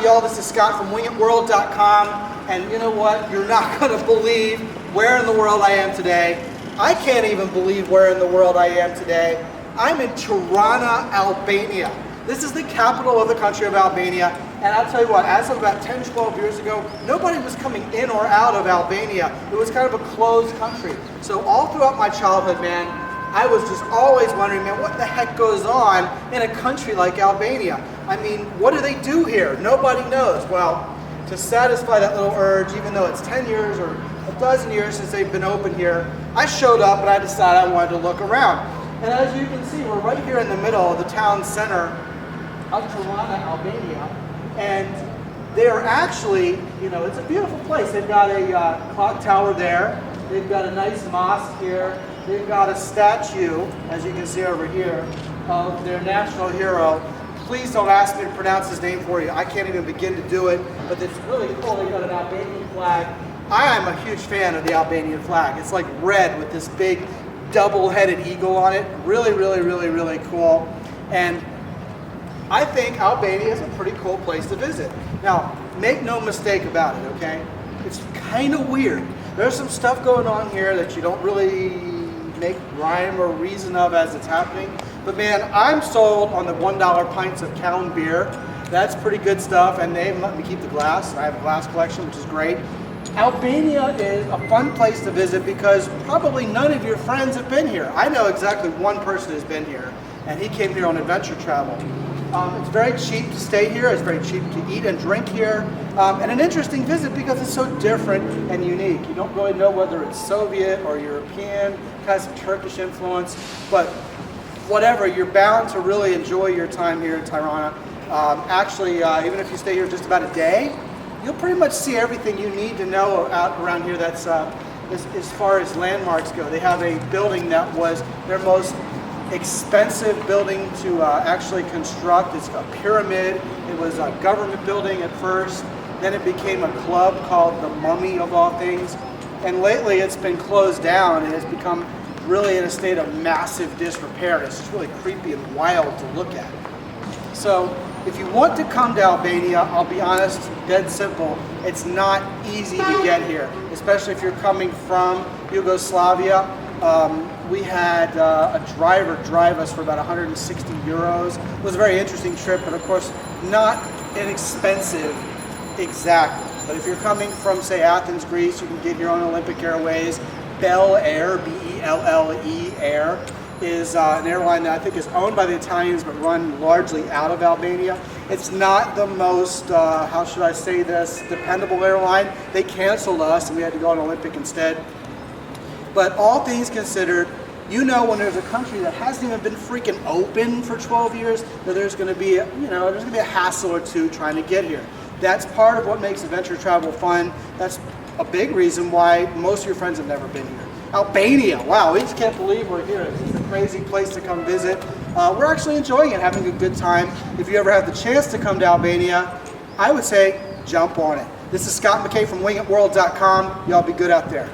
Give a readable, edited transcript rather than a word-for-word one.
Howdy y'all, this is Scott from wingitworld.com, and you know what? You're not going to believe where in the world I am today. I can't even believe where in the world I am today. I'm in Tirane, Albania. This is the capital of the country of Albania, and I'll tell you what, as of about 10, 12 years ago, nobody was coming in or out of Albania. It was kind of a closed country. So all throughout my childhood, man, I was just always wondering, man, what the heck goes on in a country like Albania? I mean, what do they do here? Nobody knows. Well, to satisfy that little urge, even though it's 10 years or a dozen years since they've been open here, I showed up and I decided I wanted to look around. And as you can see, we're right here in the middle of the town center of Tirane, Albania. And they're actually, you know, it's a beautiful place. They've got a clock tower there. They've got a nice mosque here. They've got a statue, as you can see over here, of their national hero. Please don't ask me to pronounce his name for you. I can't even begin to do it, but it's really cool. They've got an Albanian flag. I am a huge fan of the Albanian flag. It's like red with this big double-headed eagle on it. Really, really, really, really cool. And I think Albania is a pretty cool place to visit. Now, make no mistake about it, okay? It's kind of weird. There's some stuff going on here that you don't really make rhyme or reason of as it's happening. But man, I'm sold on the $1 pints of Cowan beer. That's pretty good stuff, and they let me keep the glass. I have a glass collection, which is great. Albania is a fun place to visit because probably none of your friends have been here. I know exactly one person who's been here, and he came here on adventure travel. It's very cheap to stay here. It's very cheap to eat and drink here. And an interesting visit because it's so different and unique. You don't really know whether it's Soviet or European, has some Turkish influence, but whatever, you're bound to really enjoy your time here in Tirane. Actually, even if you stay here just about a day, you'll pretty much see everything you need to know out around here that's as far as landmarks go. They have a building that was their most expensive building to actually construct. It's a pyramid. It was a government building at first. Then it became a club called the Mummy of all things. And lately it's been closed down and has become really in a state of massive disrepair. It's just really creepy and wild to look at. So if you want to come to Albania, I'll be honest, dead simple, it's not easy to get here, especially if you're coming from Yugoslavia. We had a driver drive us for about 160 euros. It was a very interesting trip, but of course not inexpensive exactly. But if you're coming from, say, Athens, Greece, you can get your own Olympic Airways. Bell Air, B-E-L-L-E Air, is an airline that I think is owned by the Italians but run largely out of Albania. It's not the most, how should I say this, dependable airline. They canceled us and we had to go on Olympic instead. But all things considered, you know, when there's a country that hasn't even been freaking open for 12 years, that there's going to be, there's going to be a hassle or two trying to get here. That's part of what makes adventure travel fun. That's a big reason why most of your friends have never been here. Albania, wow, we just can't believe we're here. It's just a crazy place to come visit. We're actually enjoying it, having a good time. If you ever have the chance to come to Albania, I would say jump on it. This is Scott McKay from wingitworld.com. Y'all be good out there.